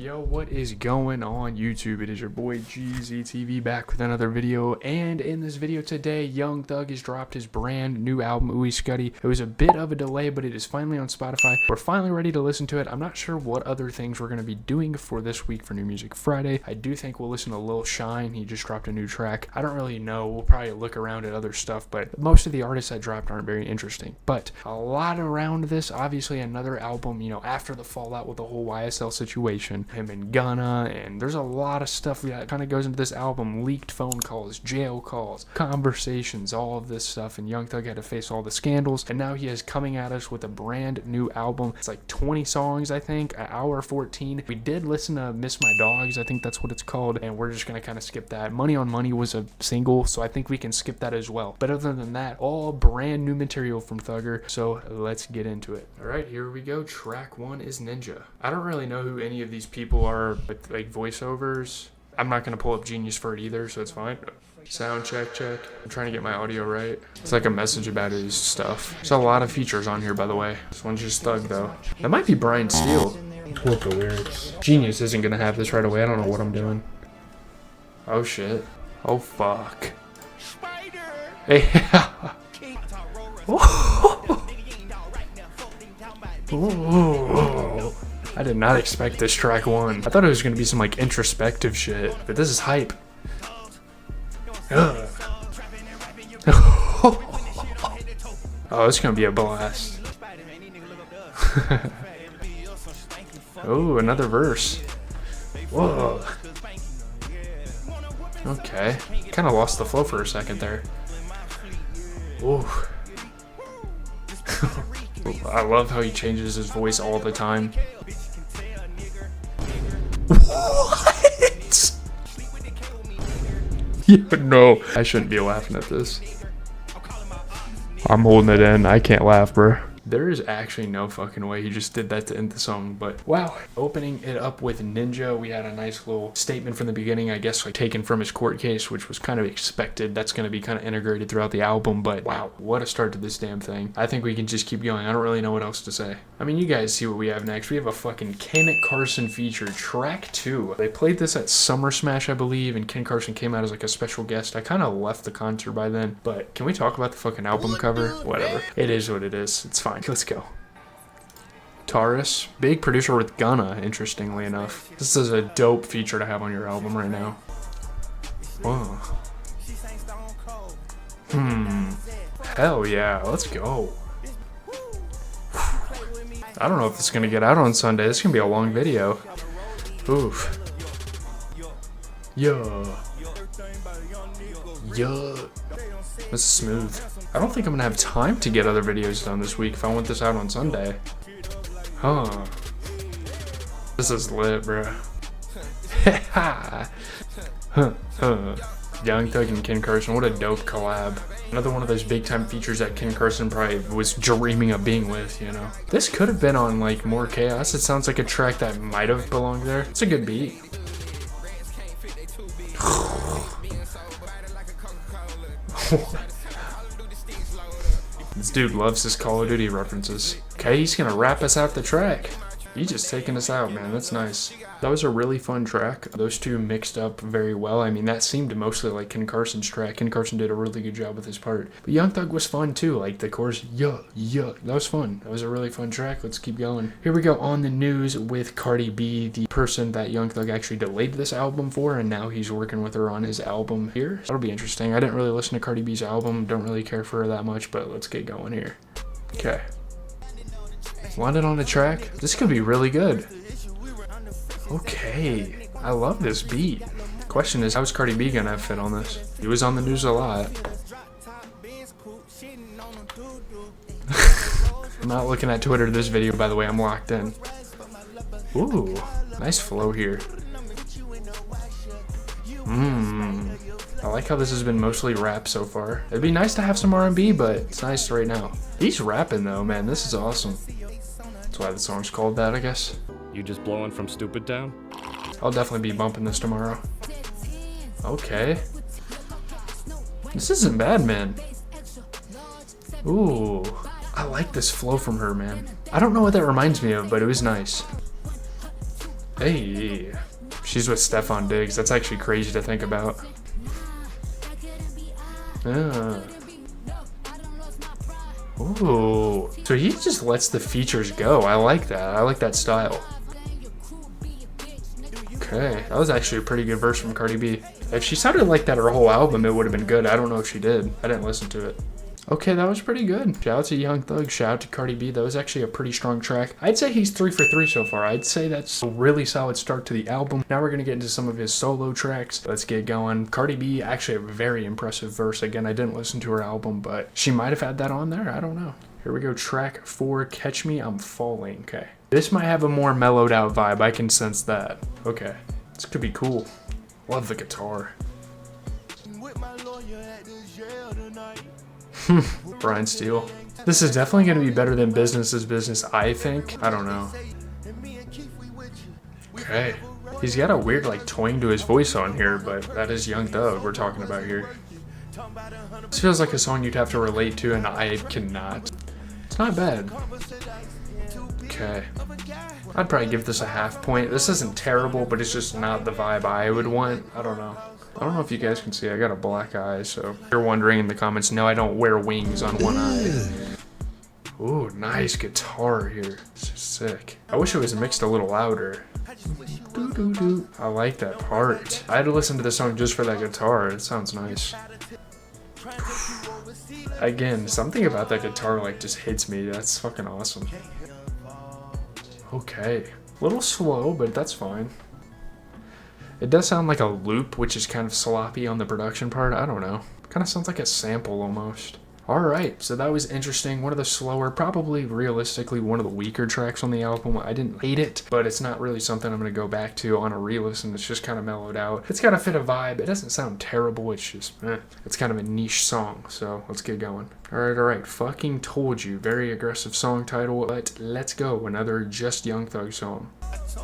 Yo, what is going on YouTube? It is your boy GZTV back with another video, and in this video today, Young Thug has dropped his brand new album, SCUTI. It was a bit of a delay, but it is finally on Spotify. We're finally ready to listen to it. I'm not sure what other things we're going to be doing for this week for New Music Friday. I do think we'll listen to Lil Shine. He just dropped a new track. I don't really know. We'll probably look around at other stuff, but most of the artists that dropped aren't very interesting. But a lot around this, obviously another album, after the fallout with the whole YSL situation. Him and Gunna, and there's a lot of stuff that kind of goes into this album. Leaked phone calls, jail calls, conversations, all of this stuff, and Young Thug had to face all the scandals, and now he is coming at us with a brand new album. It's like 20 songs, I think, an hour 14. We did listen to Miss My Dogs, I think that's what it's called, and we're just gonna kind of skip that. Money on Money was a single, so I think we can skip that as well. But other than that, all brand new material from Thugger, so let's get into it. Alright, here we go. Track 1 is Ninja. I don't really know who any of these people are with like voiceovers. I'm not gonna pull up Genius for it either, so it's fine. Sound check. I'm trying to get my audio right. It's like a message about his stuff. There's a lot of features on here, by the way. This one's just Thug though. That might be Brian Steele. Pull up the lyrics. Genius isn't gonna have this right away. I don't know what I'm doing. Oh shit. Oh fuck. Hey. Ooh. I did not expect this track 1. I thought it was gonna be some like introspective shit, but this is hype. Oh, it's gonna be a blast. Oh, another verse. Whoa. Okay. Kind of lost the flow for a second there. Ooh. I love how he changes his voice all the time. What? Yeah, no, I shouldn't be laughing at this. I'm holding it in. I can't laugh, bro. There is actually no fucking way he just did that to end the song, but wow. Opening it up with Ninja, we had a nice little statement from the beginning, I guess like taken from his court case, which was kind of expected. That's going to be kind of integrated throughout the album, but wow, what a start to this damn thing. I think we can just keep going. I don't really know what else to say. I mean, you guys see what we have next. We have a fucking Ken Carson feature, track 2. They played this at Summer Smash, I believe, and Ken Carson came out as like a special guest. I kind of left the concert by then, but can we talk about the fucking album cover? Whatever. It is what it is. It's fine. Let's go. Taurus, big producer with Gunna, interestingly enough. This is a dope feature to have on your album right now. Whoa. Hell yeah, let's go. I don't know if it's gonna get out on Sunday. This is gonna be a long video. Oof. Yeah. This is smooth. I don't think I'm gonna have time to get other videos done this week if I want this out on Sunday. Huh. This is lit, bro. Young Thug and Ken Carson, what a dope collab. Another one of those big time features that Ken Carson probably was dreaming of being with, This could have been on like More Chaos. It sounds like a track that might have belonged there. It's a good beat. This dude loves his Call of Duty references. Okay, he's gonna rap us out the track. He's just taking us out, man. That's nice. That was a really fun track. Those two mixed up very well. I mean, that seemed mostly like Ken Carson's track. Ken Carson did a really good job with his part. But Young Thug was fun too. Like the chorus, yeah. That was fun. That was a really fun track. Let's keep going. Here we go on the news with Cardi B, the person that Young Thug actually delayed this album for, and now he's working with her on his album here. That'll be interesting. I didn't really listen to Cardi B's album. Don't really care for her that much, but let's get going here. Okay. Landed on the track. This could be really good. Okay. I love this beat. Question is, how's Cardi B gonna fit on this? He was on the news a lot. I'm not looking at Twitter this video, by the way. I'm locked in. Ooh. Nice flow here. I like how this has been mostly rap so far. It'd be nice to have some R&B, but it's nice right now. He's rapping though, man. This is awesome. That's why the song's called that, I guess. You just blowing from Stupid Town? I'll definitely be bumping this tomorrow. Okay. This isn't bad, man. Ooh. I like this flow from her, man. I don't know what that reminds me of, but it was nice. Hey, she's with Stefan Diggs. That's actually crazy to think about. Ooh, so he just lets the features go. I like that. I like that style. Okay, that was actually a pretty good verse from Cardi B. If she sounded like that her whole album, it would have been good. I don't know if she did. I didn't listen to it. Okay, that was pretty good. Shout out to Young Thug, shout out to Cardi B. That was actually a pretty strong track. I'd say he's 3 for 3 so far. I'd say that's a really solid start to the album. Now we're gonna get into some of his solo tracks. Let's get going. Cardi B, actually a very impressive verse. Again, I didn't listen to her album, but she might have had that on there. I don't know. Here we go, track 4, Catch Me, I'm Falling. Okay. This might have a more mellowed out vibe. I can sense that. Okay. This could be cool. Love the guitar. Brian Steele. This is definitely going to be better than Business is Business, I think. I don't know. Okay. He's got a weird like twang to his voice on here, but that is Young Thug we're talking about here. This feels like a song you'd have to relate to, and I cannot. It's not bad. Okay. I'd probably give this a half point. This isn't terrible, but it's just not the vibe I would want. I don't know. I don't know if you guys can see. I got a black eye, so if you're wondering in the comments, no, I don't wear wings on one eye. Ooh, nice guitar here. This is sick. I wish it was mixed a little louder. I like that part. I had to listen to the song just for that guitar. It sounds nice. Again, something about that guitar like just hits me. That's fucking awesome. Okay. A little slow, but that's fine. It does sound like a loop, which is kind of sloppy on the production part. I don't know. Kind of sounds like a sample almost. Alright, so that was interesting. One of the slower, probably realistically one of the weaker tracks on the album. I didn't hate it, but it's not really something I'm going to go back to on a re-listen. It's just kind of mellowed out. It's got to fit a vibe. It doesn't sound terrible. It's just, It's kind of a niche song, so let's get going. Alright. Fucking Told You. Very aggressive song title, but let's go. Another just Young Thug song.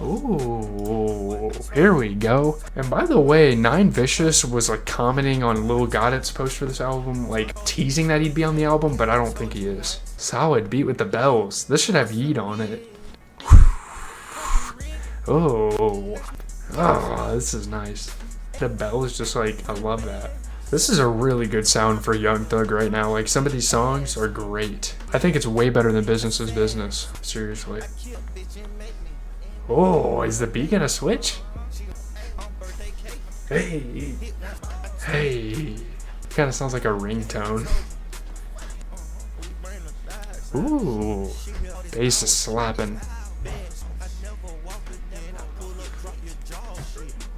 Ooh, here we go. And by the way, Nine Vicious was like commenting on Lil Gottit's post for this album, like teasing that he'd be on the album, but I don't think he is. Solid beat with the bells. This should have Yeet on it. Oh, this is nice. The bell is just like, I love that. This is a really good sound for Young Thug right now. Like, some of these songs are great. I think it's way better than Business is Business. Seriously. Oh, is the beat gonna switch? Hey. Kind of sounds like a ringtone. Ooh. Bass is slapping.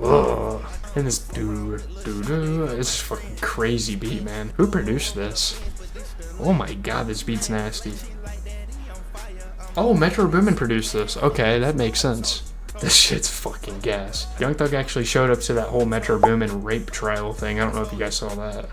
Ugh. And this it's a fucking crazy beat, man. Who produced this? Oh my god, this beat's nasty. Oh, Metro Boomin produced this. Okay, that makes sense. This shit's fucking gas. Young Thug actually showed up to that whole Metro Boomin rape trial thing. I don't know if you guys saw that.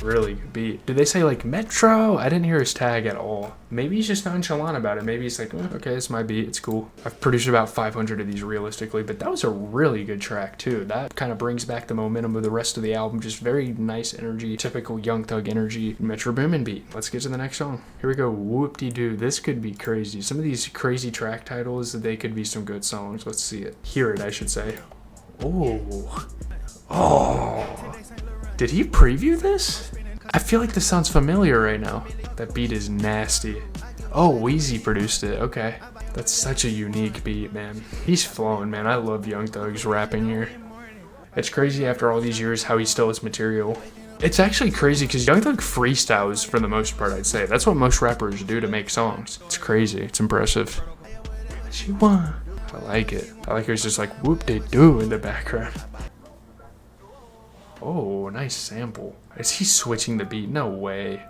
Really good beat. Did they say like Metro? I didn't hear his tag at all. Maybe he's just nonchalant about it. Maybe he's like, okay, it's my beat. It's cool. I've produced about 500 of these realistically, but that was a really good track too. That kind of brings back the momentum of the rest of the album. Just very nice energy, typical Young Thug energy. Metro Boomin beat. Let's get to the next song. Here we go. Whoop-de-doo. This could be crazy. Some of these crazy track titles, they could be some good songs. Let's see it. Hear it, I should say. Oh. Did he preview this? I feel like this sounds familiar right now. That beat is nasty. Oh, Wheezy produced it. Okay. That's such a unique beat, man. He's flowing, man. I love Young Thug's rapping here. It's crazy after all these years how he still has material. It's actually crazy because Young Thug freestyles for the most part, I'd say. That's what most rappers do to make songs. It's crazy. It's impressive. She won. I like it. I like how he's just like whoop-de-doo in the background. Oh, nice sample. Is he switching the beat? No way.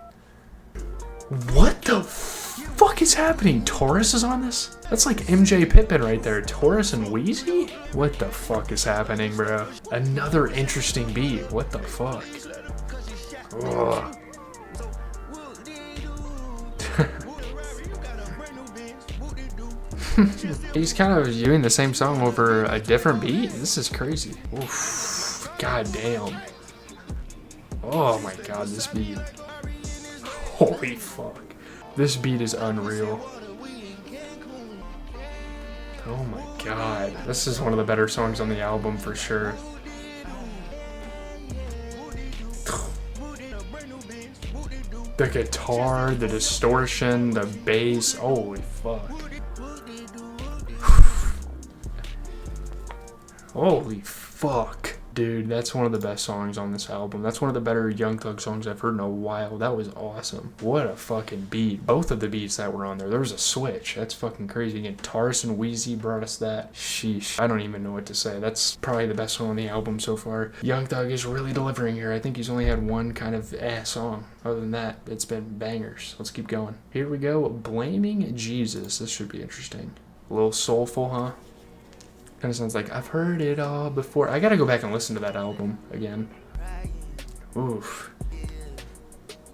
What the fuck is happening? Taurus is on this? That's like MJ Pippin right there. Taurus and Wheezy? What the fuck is happening, bro? Another interesting beat. What the fuck? Ugh. He's kind of doing the same song over a different beat? This is crazy. Oof. God damn. Oh my god, this beat. Holy fuck. This beat is unreal. Oh my god. This is one of the better songs on the album for sure. The guitar, the distortion, the bass. Holy fuck. Holy fuck. Dude, that's one of the best songs on this album. That's one of the better Young Thug songs I've heard in a while. That was awesome. What a fucking beat. Both of the beats that were on there. There was a switch. That's fucking crazy. Again, Taurus and Wheezy brought us that. Sheesh. I don't even know what to say. That's probably the best song on the album so far. Young Thug is really delivering here. I think he's only had one kind of song. Other than that, it's been bangers. Let's keep going. Here we go. Blaming Jesus. This should be interesting. A little soulful, huh? Kind of sounds like I've heard it all before. I gotta go back and listen to that album again. Oof.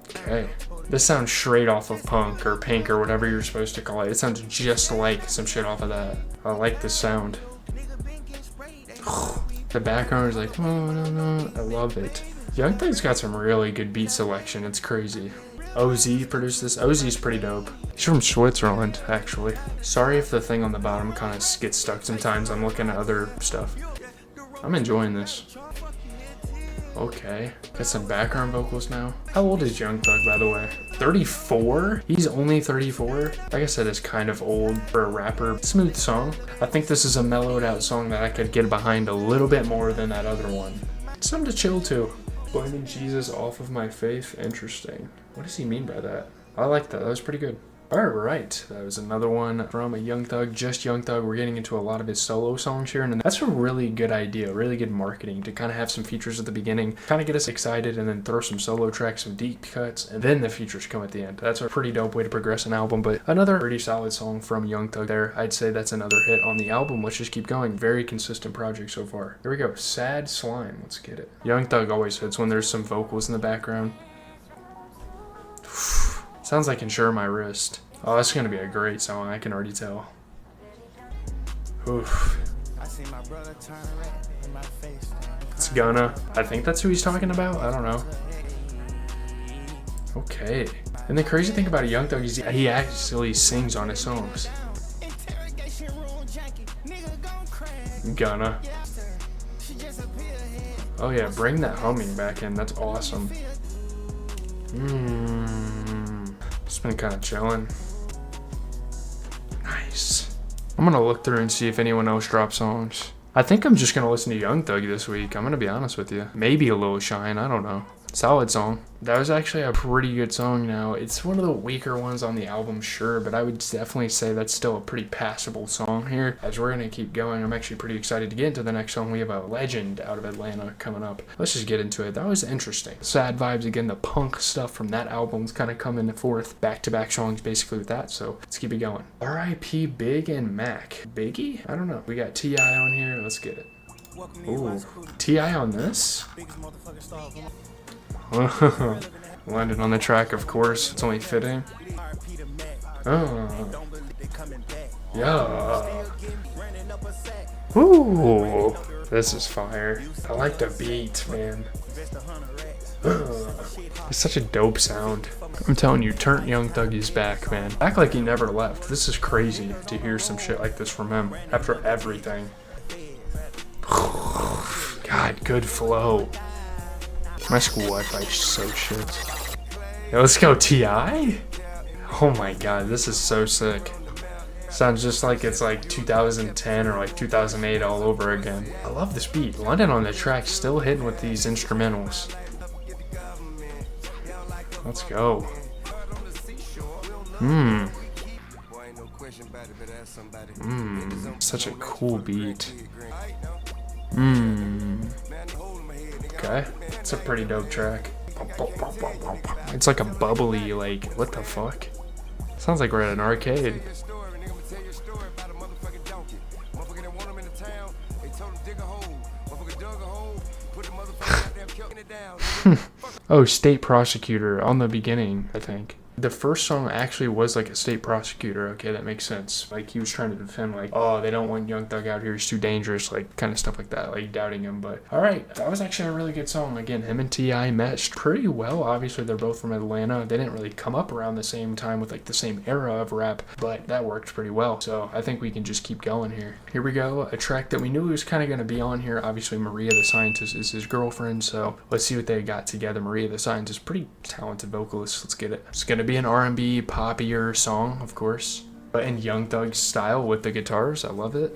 Okay. This sounds straight off of Punk or Pink or whatever you're supposed to call it. It sounds just like some shit off of that. I like the sound. The background is like, oh, no. I love it. Young Thug's got some really good beat selection. It's crazy. OZ produced this. OZ's pretty dope. He's from Switzerland, actually. Sorry if the thing on the bottom kind of gets stuck sometimes. I'm looking at other stuff. I'm enjoying this. Okay. Got some background vocals now. How old is Young Thug, by the way? 34? He's only 34? Like I said, it's kind of old for a rapper. Smooth song. I think this is a mellowed out song that I could get behind a little bit more than that other one. Something to chill to. Blaming Jesus off of my faith. Interesting. What does he mean by that? I like that. That was pretty good. Alright, that was another one from a Young Thug, just Young Thug. We're getting into a lot of his solo songs here, and that's a really good idea, really good marketing to kind of have some features at the beginning, kind of get us excited, and then throw some solo tracks, some deep cuts, and then the features come at the end. That's a pretty dope way to progress an album, but another pretty solid song from Young Thug there. I'd say that's another hit on the album. Let's just keep going. Very consistent project so far. Here we go. Sad Slime. Let's get it. Young Thug always hits when there's some vocals in the background. Sounds like Insure My Wrist. Oh, that's gonna be a great song, I can already tell. Oof. It's Gunna. I think that's who he's talking about. I don't know. Okay. And the crazy thing about a Young Thug is he actually sings on his songs. Gunna. Oh yeah, bring that humming back in. That's awesome. Just been kind of chilling. Nice. I'm gonna look through and see if anyone else drops songs. I think I'm just gonna listen to Young Thug this week. I'm gonna be honest with you. Maybe a little Shine. I don't know. Solid song. That was actually a pretty good song now. It's one of the weaker ones on the album, sure, but I would definitely say that's still a pretty passable song here. As we're gonna keep going, I'm actually pretty excited to get into the next song. We have a legend out of Atlanta coming up. Let's just get into it. That was interesting. Sad vibes again. The punk stuff from that album's kind of coming forth. Back-to-back songs basically with that, so let's keep it going. R.I.P. Big and Mac. Biggie? I don't know. We got T.I. on here. Let's get it. Ooh. T.I. on this? Landed on the track, of course. It's only fitting. Oh. Yeah. Ooh. This is fire. I like the beat, man. It's such a dope sound. I'm telling you, Turnt Young Thug is back, man. Act like he never left. This is crazy to hear some shit like this from him after everything. God, good flow. My school Wi-Fi is so shit. Yo, let's go T.I.? Oh my god, this is so sick. Sounds just like it's like 2010 or like 2008 all over again. I love this beat. London on the track still hitting with these instrumentals. Let's go. Such a cool beat. Okay, it's a pretty dope track. It's like a bubbly, like, what the fuck? Sounds like we're at an arcade. Oh, state prosecutor on the beginning, I think. The first song actually was like a state prosecutor. Okay, that makes sense. Like he was trying to defend like, oh, they don't want Young Thug out here, he's too dangerous, like kind of stuff like that, like doubting him. But all right, that was actually a really good song. Again, him and TI meshed pretty well. Obviously they're both from Atlanta. They didn't really come up around the same time with like the same era of rap, but that worked pretty well. So I think we can just keep going here. Here we go, a track that we knew was kind of going to be on here. Obviously Maria the Scientist is his girlfriend, so let's see what they got together. Maria the Scientist, pretty talented vocalist. Let's get it. It's going to be an R&B poppier song, of course, but in Young Thug's style with the guitars. I love it.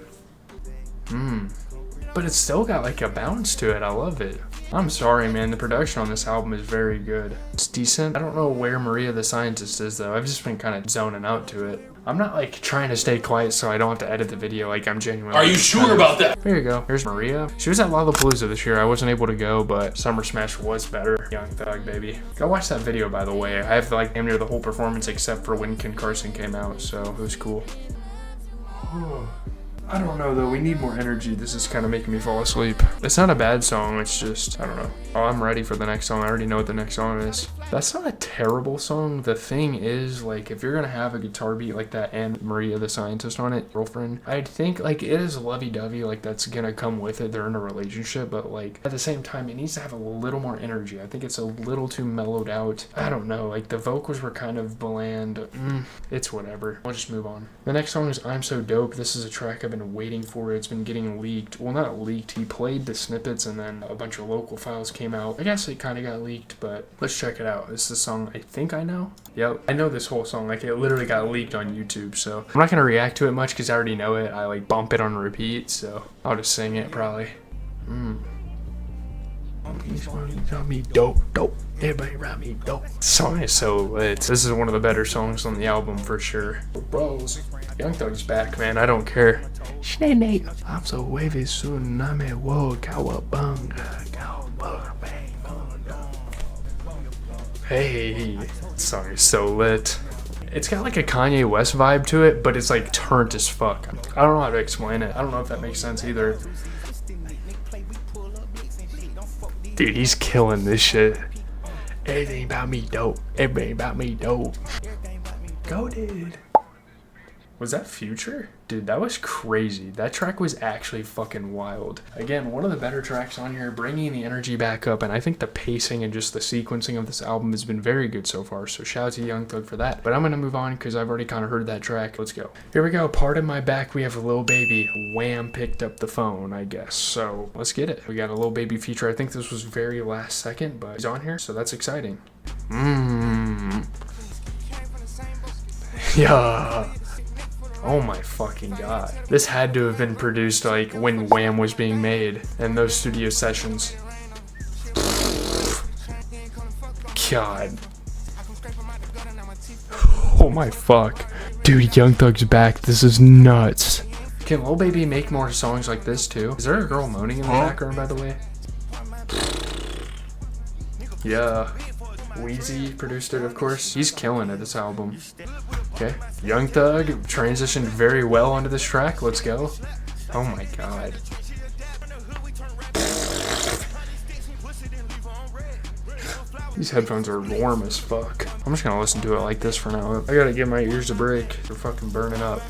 But it's still got like a bounce to it. I love it. I'm sorry, man, the production on this album is very good. It's decent. I don't know where Maria the Scientist is though. I've just been kind of zoning out to it. I'm not like trying to stay quiet so I don't have to edit the video. Like I'm genuinely. Are you sure about that? There you go. Here's Maria. She was at Lollapalooza this year. I wasn't able to go, but Summer Smash was better. Young Thug, baby. Go watch that video, by the way. I have like damn near the whole performance except for when Ken Carson came out, so it was cool. I don't know though, we need more energy. This is kind of making me fall asleep. It's not a bad song, it's just, I don't know. Oh, I'm ready for the next song. I already know what the next song is. That's not a terrible song. The thing is, like, if you're gonna have a guitar beat like that and Maria the Scientist on it, girlfriend, I'd think like it is lovey-dovey, like that's gonna come with it. They're in a relationship, but like at the same time, it needs to have a little more energy. I think it's a little too mellowed out. I don't know, like the vocals were kind of bland. It's whatever. I'll just move on. The next song is I'm So Dope. This is a track I've been waiting for. It's been getting leaked. Well, not leaked. He played the snippets and then a bunch of local files came out. I guess it kind of got leaked, but let's check it out. This is a song I think I know. Yep, I know this whole song. Like it literally got leaked on YouTube, so I'm not gonna react to it much because I already know it. I like bump it on repeat, so I'll just sing it probably. Me dope, dope. Everybody around me dope. This song is so lit. This is one of the better songs on the album for sure. Bros, Young Thug's back, man. I don't care. Nate. I'm so wavy, tsunami, whoa, cowabunga, cowabunga. Hey, this song is so lit. It's got like a Kanye West vibe to it, but it's like turned as fuck. I don't know how to explain it. I don't know if that makes sense either. Dude, he's killing this shit. Everything about me dope. Everything about me dope. Go, dude. Was that Future? Dude, that was crazy. That track was actually fucking wild. Again, one of the better tracks on here, bringing the energy back up, and I think the pacing and just the sequencing of this album has been very good so far, so shout out to Young Thug for that. But I'm gonna move on because I've already kind of heard that track. Let's go. Here we go. Pardon my back. We have a Lil Baby. Wham picked up the phone, I guess. So let's get it. We got a Lil Baby feature. I think this was very last second, but he's on here, so that's exciting. Yeah. Oh my fucking god. This had to have been produced like when Wham was being made and those studio sessions. God. Oh my fuck. Dude, Young Thug's back. This is nuts. Can Lil Baby make more songs like this too? Is there a girl moaning in the background, by the way? Yeah. Wheezy produced it, of course. He's killing it, this album. Okay, Young Thug transitioned very well onto this track. Let's go. Oh my god. These headphones are warm as fuck. I'm just gonna listen to it like this for now. I gotta give my ears a break. They're fucking burning up.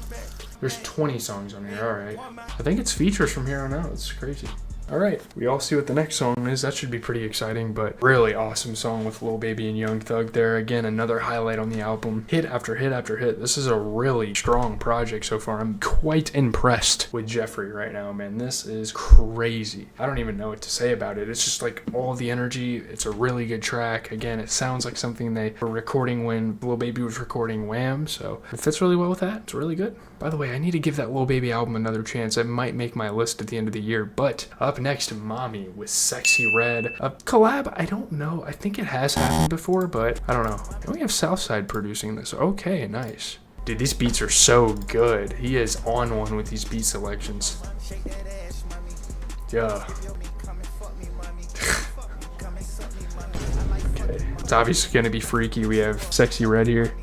There's 20 songs on here, alright. I think it's features from here on out. It's crazy. Alright, we all see what the next song is. That should be pretty exciting, but really awesome song with Lil Baby and Young Thug there. Again, another highlight on the album. Hit after hit after hit. This is a really strong project so far. I'm quite impressed with Jeffrey right now, man. This is crazy. I don't even know what to say about it. It's just like all the energy. It's a really good track. Again, it sounds like something they were recording when Lil Baby was recording Wham, so it fits really well with that. It's really good. By the way, I need to give that Lil Baby album another chance. It might make my list at the end of the year, but up next, Mommy with Sexy Red. A collab, I don't know. I think it has happened before, but I don't know. And we have Southside producing this. Okay, nice. Dude, these beats are so good. He is on one with these beat selections. Yeah. Okay. It's obviously going to be freaky. We have Sexy Red here.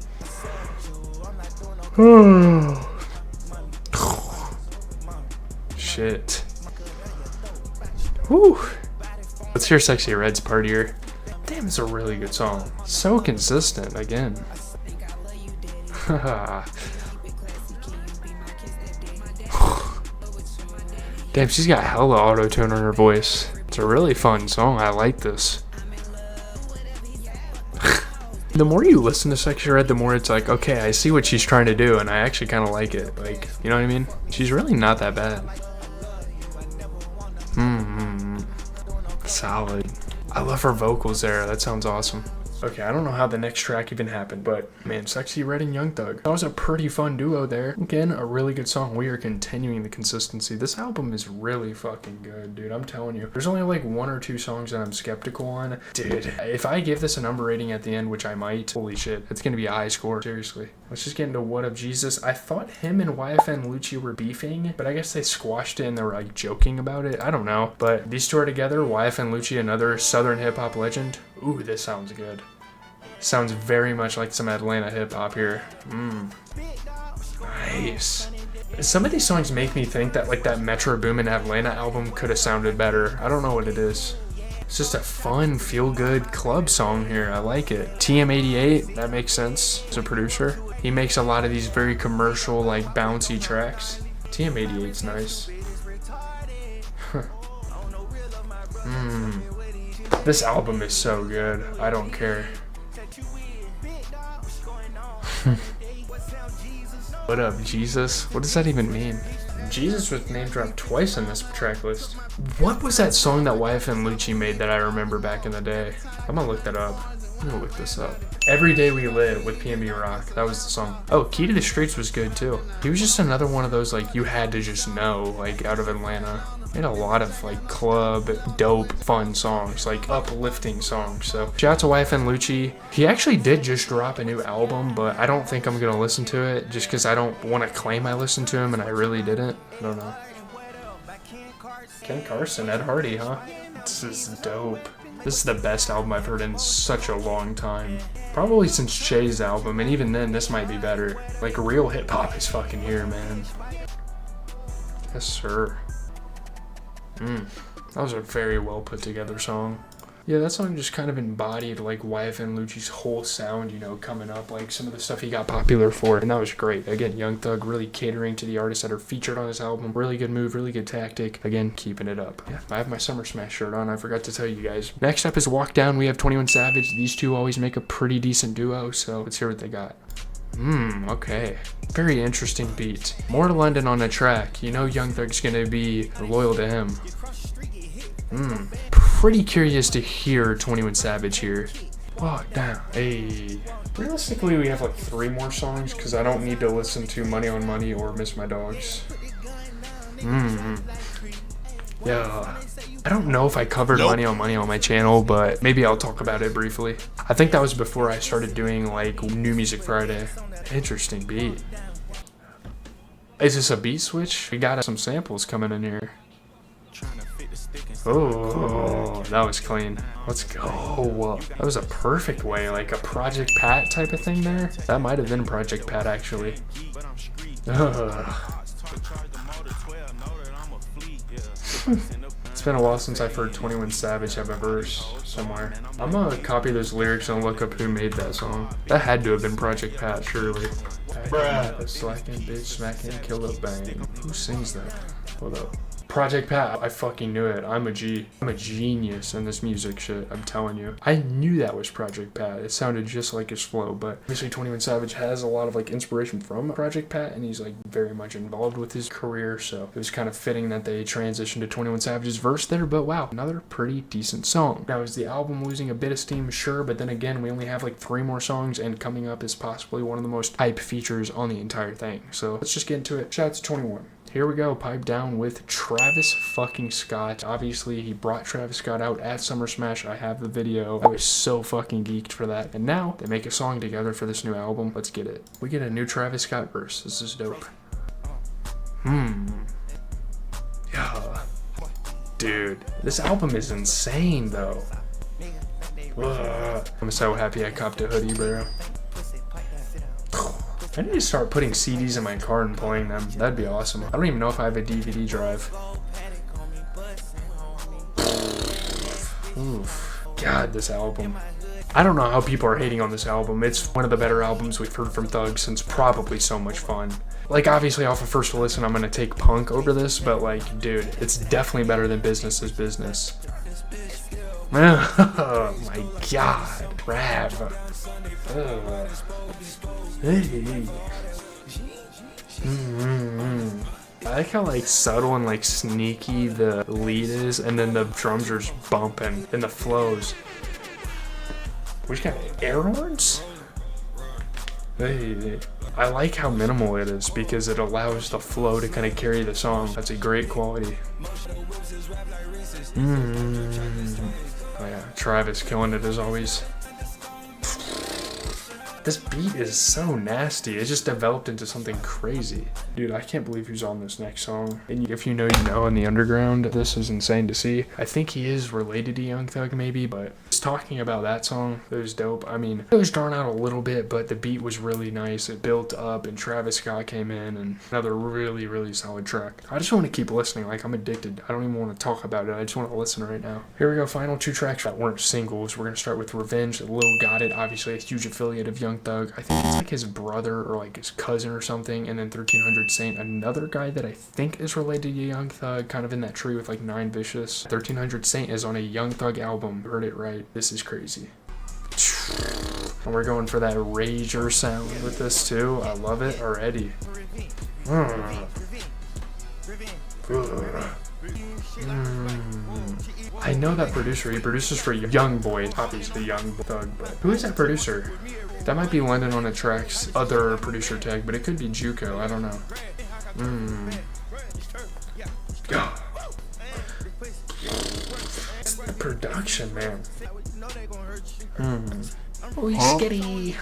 Shit. Whew. Let's hear Sexy Red's part here. Damn, it's a really good song. So consistent, again. Damn, she's got hella auto-tune on her voice. It's a really fun song. I like this. The more you listen to Sexy Red, the more it's like, okay, I see what she's trying to do, and I actually kind of like it. Like, you know what I mean? She's really not that bad. Solid. I love her vocals there. That sounds awesome. Okay, I don't know how the next track even happened, but man, Sexy Red and Young Thug. That was a pretty fun duo there. Again, a really good song. We are continuing the consistency. This album is really fucking good, dude. I'm telling you. There's only like 1 or 2 songs that I'm skeptical on. Dude, if I give this a number rating at the end, which I might, holy shit, it's gonna be a high score. Seriously. Let's just get into What Up Jesus. I thought him and YFN Lucci were beefing, but I guess they squashed it and they were like joking about it. I don't know. But these two are together. YFN Lucci, another Southern hip hop legend. Ooh, this sounds good. Sounds very much like some Atlanta hip hop here. Nice. Some of these songs make me think that like that Metro Boomin Atlanta album could have sounded better. I don't know what it is. It's just a fun, feel-good club song here. I like it. TM88, that makes sense as a producer. He makes a lot of these very commercial, like bouncy tracks. TM88's nice. This album is so good. I don't care. What up, Jesus? What does that even mean? Jesus was name dropped twice in this track list. What was that song that YFN Lucci made that I remember back in the day? I'm gonna look that up. I'm gonna look this up. Every Day We Live with PNB Rock. That was the song. Oh, Key to the Streets was good too. He was just another one of those like you had to just know, like out of Atlanta. Made a lot of like club, dope, fun songs, like uplifting songs. So shout out to YFN Lucci. He actually did just drop a new album, but I don't think I'm gonna listen to it just because I don't want to claim I listened to him and I really didn't. I don't know. Ken Carson, Ed Hardy, huh? This is dope. This is the best album I've heard in such a long time. Probably since Che's album, and even then this might be better. Like real hip hop is fucking here, man. Yes, sir. That was a very well put together song. Yeah, that song just kind of embodied like YFN Lucci's whole sound, you know, coming up, like some of the stuff he got popular for, and that was great. Again, Young Thug really catering to the artists that are featured on this album. Really good move, really good tactic. Again, keeping it up. Yeah, I have my Summer Smash shirt on. I forgot to tell you guys. Next up is Walk Down. We have 21 Savage. These two always make a pretty decent duo, so let's hear what they got. Okay. Very interesting beat. More London on the track. You know Young Thug's gonna be loyal to him. Pretty curious to hear 21 Savage here. Walk Down. Hey. Realistically, we have like 3 more songs because I don't need to listen to Money on Money or Miss My Dogs. Yeah. I don't know if I covered Money on my channel, but maybe I'll talk about it briefly. I think that was before I started doing like New Music Friday. Interesting beat. Is this a beat switch? We got some samples coming in here. Oh, that was clean. Let's go. That was a perfect way, like a Project Pat type of thing there. That might have been Project Pat actually. It's been a while since I've heard 21 Savage have a verse somewhere. I'm gonna copy those lyrics and look up who made that song. That had to have been Project Pat, surely. Bruh. Slacking, bitch, smacking, kill a bang. Who sings that? Hold up. Project Pat, I fucking knew it. I'm a G. I'm a genius in this music shit, I'm telling you. I knew that was Project Pat. It sounded just like his flow, but obviously 21 Savage has a lot of like inspiration from Project Pat, and he's like very much involved with his career, so it was kind of fitting that they transitioned to 21 Savage's verse there, but wow, another pretty decent song. Now, is the album losing a bit of steam? Sure, but then again, we only have like 3 more songs, and coming up is possibly one of the most hype features on the entire thing. So let's just get into it. Shout out to 21. Here we go, Pipe Down with Travis fucking Scott. Obviously, he brought Travis Scott out at Summer Smash. I have the video. I was so fucking geeked for that. And now, they make a song together for this new album. Let's get it. We get a new Travis Scott verse. This is dope. Yeah. Dude, this album is insane, though. Ugh. I'm so happy I copped a hoodie, bro. I need to start putting CDs in my car and playing them. That'd be awesome. I don't even know if I have a DVD drive. Oof. God, this album. I don't know how people are hating on this album. It's one of the better albums we've heard from Thug since probably So Much Fun. Like, obviously, off of first listen, I'm gonna take Punk over this, but like, dude, it's definitely better than Business is Business. Oh my god, Rav. Hey. I like how like subtle and like sneaky the lead is, and then the drums are just bumping and the flows. We just got air horns? Hey. I like how minimal it is because it allows the flow to kind of carry the song. That's a great quality. Oh yeah, Travis killing it as always. This beat is so nasty. It just developed into something crazy. Dude, I can't believe who's on this next song. And if you know, you know, in the underground, this is insane to see. I think he is related to Young Thug maybe, but just talking about that song, it was dope. I mean, it was drawn out a little bit, but the beat was really nice. It built up and Travis Scott came in and another really, really solid track. I just want to keep listening. Like, I'm addicted. I don't even want to talk about it. I just want to listen right now. Here we go. Final two tracks that weren't singles. We're going to start with Revenge. Lil Got It, obviously a huge affiliate of Young Thug. I think it's like his brother or like his cousin or something. And then 1300 Saint, another guy that I think is related to Young Thug, kind of in that tree with like 9 Vicious. 1300 Saint is on a Young Thug album. Heard it right. This is crazy. And we're going for that rager sound with this too. I love it already. I know that producer. He produces for Young Boy, obviously Young Thug, but who is that producer? That might be London on a Track's other producer tag, but it could be Juco. I don't know. It's the production, man. Oh, he's skitty.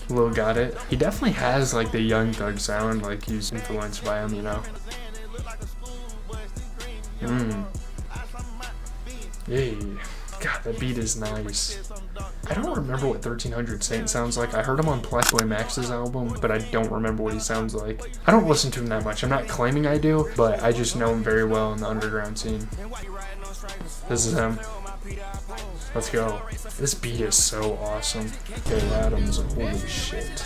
Lil Got It. He definitely has like the Young Thug sound, like he's influenced by him, you know. Yay. God, that beat is nice. I don't remember what 1300 Saint sounds like. I heard him on Playboy Max's album, but I don't remember what he sounds like. I don't listen to him that much. I'm not claiming I do, but I just know him very well in the underground scene. This is him. Let's go. This beat is so awesome. Okay, Adams, holy shit.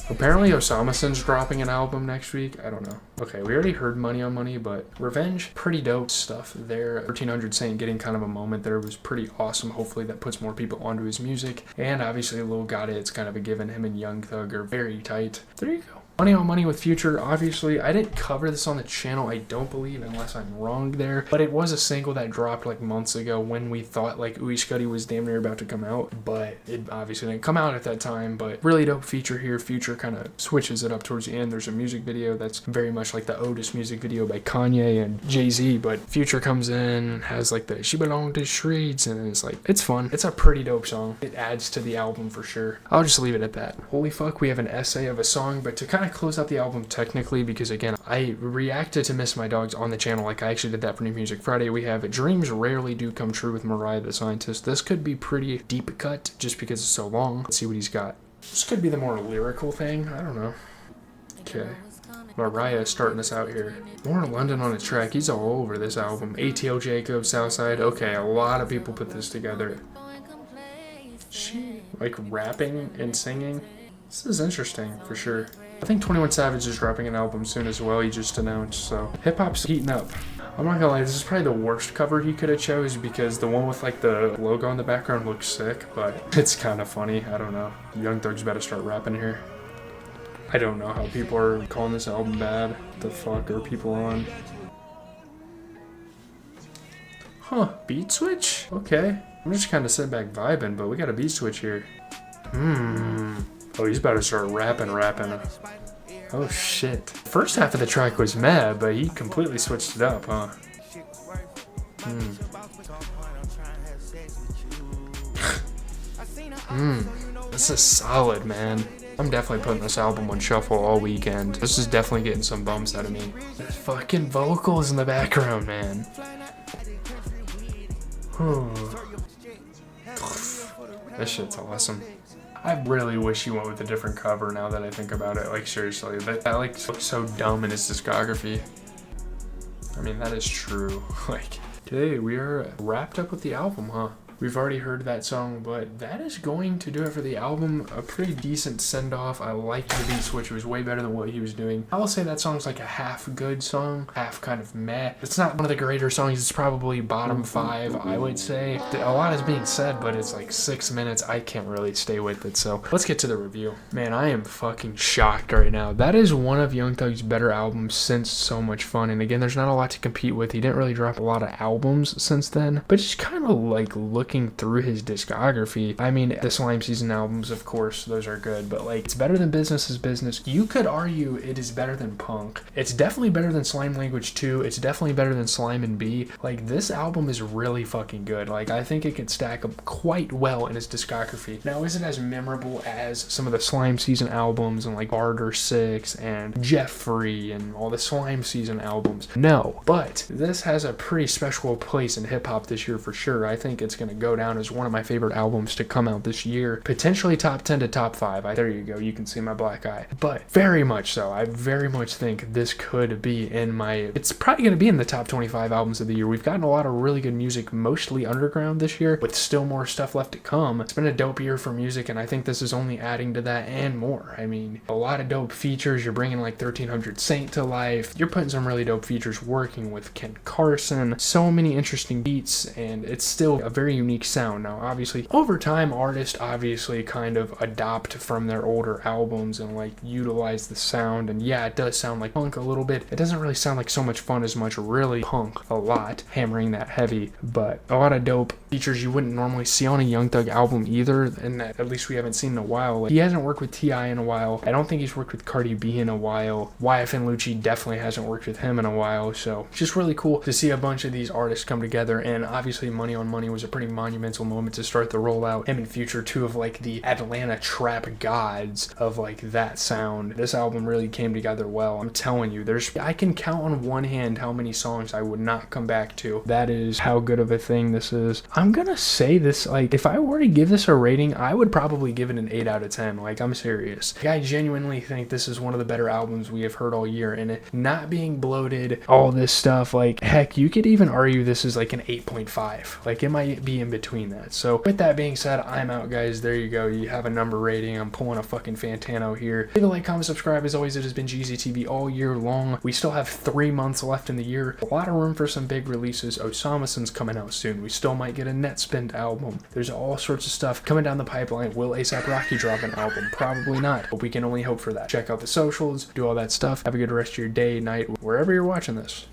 Apparently Osamasin's dropping an album next week. I don't know. Okay, we already heard Money on Money, but Revenge, pretty dope stuff there. 1300 Saint getting kind of a moment there was pretty awesome. Hopefully that puts more people onto his music. And obviously Lil Got It, it's kind of a given. Him and Young Thug are very tight. There you go. Money on Money with Future. Obviously, I didn't cover this on the channel, I don't believe, unless I'm wrong there. But it was a single that dropped like months ago when we thought like SCUTI was damn near about to come out. But it obviously didn't come out at that time. But really dope feature here. Future kind of switches it up towards the end. There's a music video that's very much like the Otis music video by Kanye and Jay-Z. But Future comes in, has like the She Belonged to Streets, and it's like, it's fun. It's a pretty dope song. It adds to the album for sure. I'll just leave it at that. Holy fuck, we have an essay of a song, but to kind of close out the album technically, because again, I reacted to Miss My Dogs on the channel, like I actually did that for New Music Friday. We have Dreams Rarely Do Come True with Mariah the Scientist. This could be pretty deep cut just because it's so long. Let's see what he's got. This could be the more lyrical thing. I don't know. Okay. Mariah is starting us out here. More London on a Track. He's all over this album. ATL Jacob, Southside. Okay, a lot of people put this together. She like rapping and singing. This is interesting for sure. I think 21 Savage is dropping an album soon as well, he just announced, so hip-hop's heating up. I'm not gonna lie, this is probably the worst cover he could have chose because the one with like the logo in the background looks sick, but it's kind of funny. I don't know. Young Thug's about to start rapping here. I don't know how people are calling this album bad. What the fuck are people on? Huh, beat switch? Okay. I'm just kind of sitting back vibing, but we got a beat switch here. Oh, he's about to start rapping. Oh shit. First half of the track was mad, but he completely switched it up, huh? This is solid, man. I'm definitely putting this album on shuffle all weekend. This is definitely getting some bumps out of me. There's fucking vocals in the background, man. This shit's awesome. I really wish he went with a different cover now that I think about it. Like, seriously, that like looks so dumb in his discography. I mean, that is true. Like, okay, we are wrapped up with the album, huh? We've already heard that song, but that is going to do it for the album. A pretty decent send-off. I liked the beat switch. It was way better than what he was doing. I will say that song's like a half good song, half kind of meh. It's not one of the greater songs. It's probably bottom 5, I would say. A lot is being said, but it's like 6 minutes. I can't really stay with it, so let's get to the review. Man, I am fucking shocked right now. That is one of Young Thug's better albums since So Much Fun, and again, there's not a lot to compete with. He didn't really drop a lot of albums since then, but just kind of like looking through his discography, I mean, the Slime Season albums, of course, those are good, but like, it's better than Business is Business. You could argue it is better than Punk. It's definitely better than Slime Language 2. It's definitely better than Slime and B. Like, this album is really fucking good. Like, I think it could stack up quite well in his discography. Now, is it as memorable as some of the Slime Season albums and like Barter 6 and Jeffrey and all the Slime Season albums? No, but this has a pretty special place in hip-hop this year for sure. I think it's going to go down as one of my favorite albums to come out this year. Potentially top 10 to top 5. There you go. You can see my black eye. But very much so. I very much think this could be in my... It's probably going to be in the top 25 albums of the year. We've gotten a lot of really good music, mostly underground this year, with still more stuff left to come. It's been a dope year for music, and I think this is only adding to that and more. I mean, a lot of dope features. You're bringing like 1300 Saint to life. You're putting some really dope features, working with Ken Carson. So many interesting beats, and it's still a very unique sound. Now, obviously, over time, artists obviously kind of adopt from their older albums and like utilize the sound, and yeah, it does sound like Punk a little bit. It doesn't really sound like So Much Fun as much, really Punk a lot, hammering that heavy, but a lot of dope features you wouldn't normally see on a Young Thug album either, and that at least we haven't seen in a while. Like, he hasn't worked with TI in a while. I don't think he's worked with Cardi B in a while. YFN Lucci definitely hasn't worked with him in a while, so it's just really cool to see a bunch of these artists come together, and obviously Money on Money was a pretty monumental moment to start the rollout. Him and Future, two of like the Atlanta trap gods of like that sound. This album really came together well. I'm telling you, I can count on one hand how many songs I would not come back to. That is how good of a thing this is. I'm gonna say this, like, if I were to give this a rating, I would probably give it an 8 out of 10. Like, I'm serious. Like, I genuinely think this is one of the better albums we have heard all year, and it not being bloated, all this stuff, like, heck, you could even argue this is like an 8.5. Like, it might be in between that. So with that being said, I'm out, guys. There you go. You have a number rating. I'm pulling a fucking Fantano here. Leave a like, comment, subscribe. As always, it has been GZTV all year long. We still have 3 months left in the year. A lot of room for some big releases. Osamason's coming out soon. We still might get a Netspend album. There's all sorts of stuff coming down the pipeline. Will A$AP Rocky drop an album? Probably not, but we can only hope for that. Check out the socials, do all that stuff. Have a good rest of your day, night, wherever you're watching this.